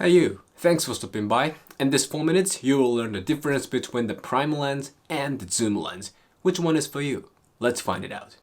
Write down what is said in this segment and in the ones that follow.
Hey you! Thanks for stopping by. In this 4 minutes, you will learn the difference between the prime lens and the zoom lens. Which one is for you? Let's find it out.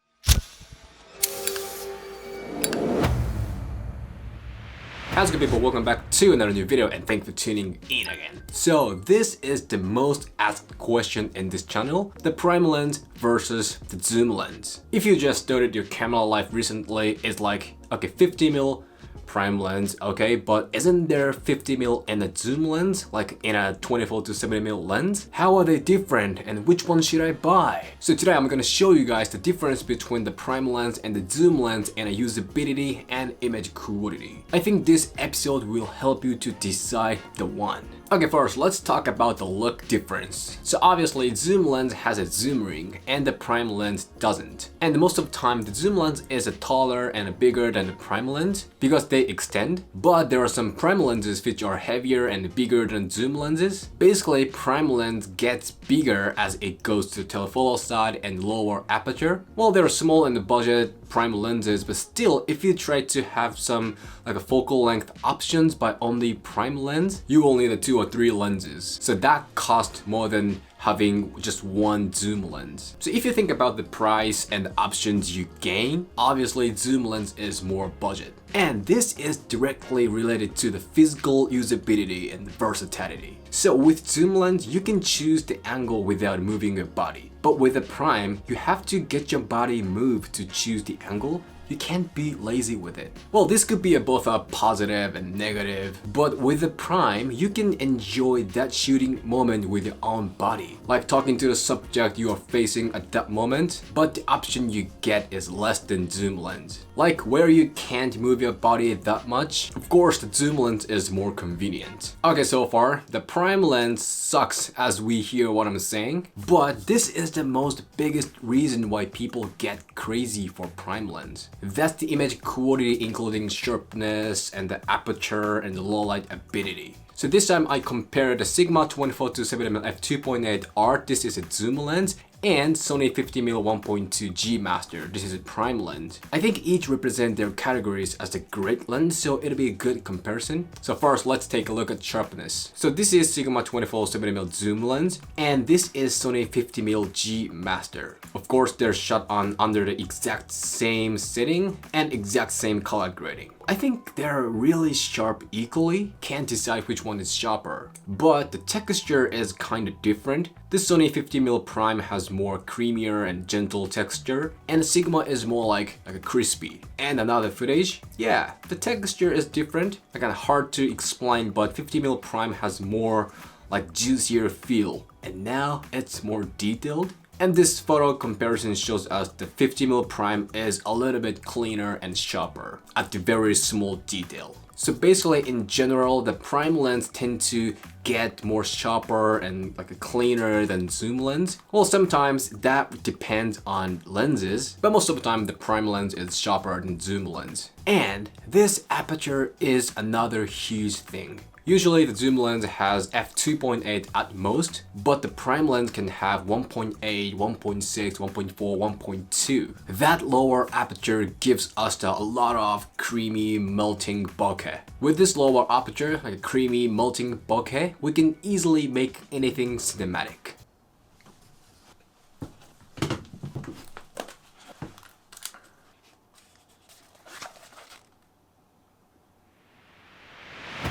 How's good people, welcome back to another new video and thanks for tuning in again. So this is the most asked question in this channel, the prime lens versus the zoom lens. If you just started your camera life recently, it's like, okay, 50mm prime lens, okay, but isn't there 50mm and a zoom lens, like in a 24 to 70mm lens? How are they different and which one should I buy? So today I'm gonna show you guys the difference between the prime lens and the zoom lens and a usability and image quality. I think this episode will help you to decide the one. Okay, first let's talk about the look difference. So obviously zoom lens has a zoom ring and the prime lens doesn't. And most of the time the zoom lens is a taller and bigger than the prime lens because they extend, but there are some prime lenses which are heavier and bigger than zoom lenses. Basically, prime lens gets bigger as it goes to telephoto side and lower aperture. Well, they're small in the budget prime lenses, but still, if you try to have some like a focal length options by only prime lens, you will need 2 or 3 lenses. So that costs more than having just one zoom lens. So if you think about the price and the options you gain, obviously zoom lens is more budget. And this is directly related to the physical usability and versatility. So with zoom lens, you can choose the angle without moving your body. But with the prime, you have to get your body moved to choose the angle. You can't be lazy with it. Well, this could be both a positive and negative, but with the prime, you can enjoy that shooting moment with your own body. Like talking to the subject you are facing at that moment, but the option you get is less than zoom lens. Like where you can't move your body that much, of course the zoom lens is more convenient. Okay, so far, the prime lens sucks as we hear what I'm saying, but this is the most biggest reason why people get crazy for prime lens. That's the image quality including sharpness and the aperture and the low light ability. So this time I compared the Sigma 24 to 70mm f2.8 art, this is a zoom lens, and Sony 50mm 1.2 G Master, this is a prime lens. I think each represent their categories as a great lens, so it'll be a good comparison. So first, let's take a look at sharpness. So this is Sigma 24 70mm zoom lens, and this is Sony 50mm G Master. Of course, they're shot on under the exact same setting and exact same color grading. I think they're really sharp equally, can't decide which one is sharper. But the texture is kinda different. The Sony 50mm prime has more creamier and gentle texture, and the Sigma is more like a crispy. And another footage, yeah, the texture is different, kinda hard to explain, but 50mm prime has more like juicier feel. And now it's more detailed. And this photo comparison shows us the 50mm prime is a little bit cleaner and sharper at the very small detail. So basically in general, the prime lens tend to get more sharper and like a cleaner than zoom lens. Well, sometimes that depends on lenses, but most of the time the prime lens is sharper than zoom lens. And this aperture is another huge thing. Usually the zoom lens has f2.8 at most, but the prime lens can have 1.8, 1.6, 1.4, 1.2. That lower aperture gives us a lot of creamy melting bokeh. With this lower aperture, like a creamy melting bokeh, we can easily make anything cinematic.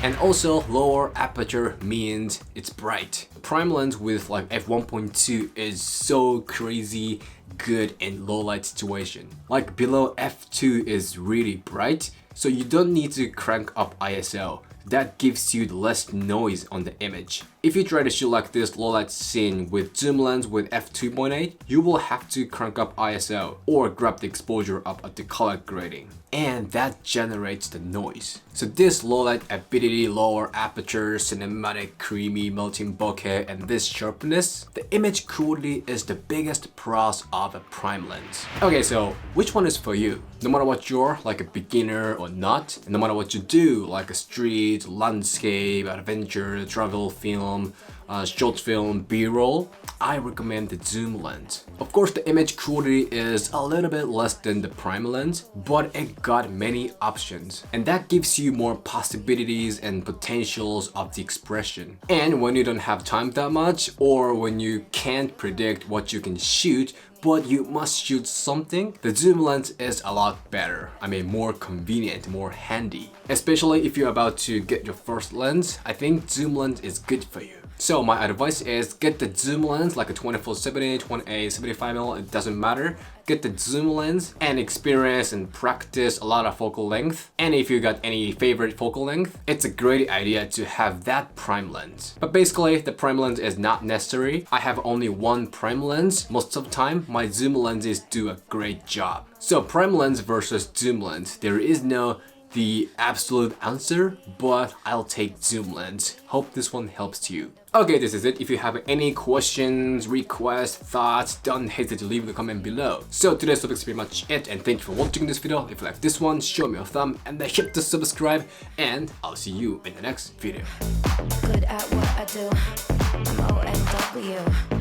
And also lower aperture means it's bright. Prime lens with like f1.2 is so crazy good in low light situation. Like below f2 is really bright, so you don't need to crank up ISO. That gives you less noise on the image. If you try to shoot like this low light scene with zoom lens with f2.8, you will have to crank up ISO or grab the exposure up at the color grading. And that generates the noise. So this low light ability, lower aperture, cinematic, creamy, melting bokeh, and this sharpness, the image quality is the biggest pros of a prime lens. Okay, so which one is for you? No matter what you're, like a beginner or not, and no matter what you do, like a street, landscape, adventure, travel, film, short film, B-roll, I recommend the zoom lens. Of course, the image quality is a little bit less than the prime lens, but it got many options, and that gives you more possibilities and potentials of the expression. And when you don't have time that much, or when you can't predict what you can shoot, but you must shoot something, the zoom lens is a lot better. I mean, more convenient, more handy. Especially if you're about to get your first lens, I think zoom lens is good for you. So my advice is get the zoom lens, like a 24-70, 28, 75mm, it doesn't matter. Get the zoom lens and experience and practice a lot of focal length. And if you got any favorite focal length, it's a great idea to have that prime lens. But basically, the prime lens is not necessary. I have only one prime lens. Most of the time, my zoom lenses do a great job. So prime lens versus zoom lens, there is no the absolute answer, but I'll take zoom lens. Hope this one helps you. Okay, this is it. If you have any questions, requests, thoughts, don't hesitate to leave a comment below. So today's topic is pretty much it, and thank you for watching this video. If you like this one, show me a thumb and then hit the subscribe, and I'll see you in the next video. Good at what I do. I'm ONW.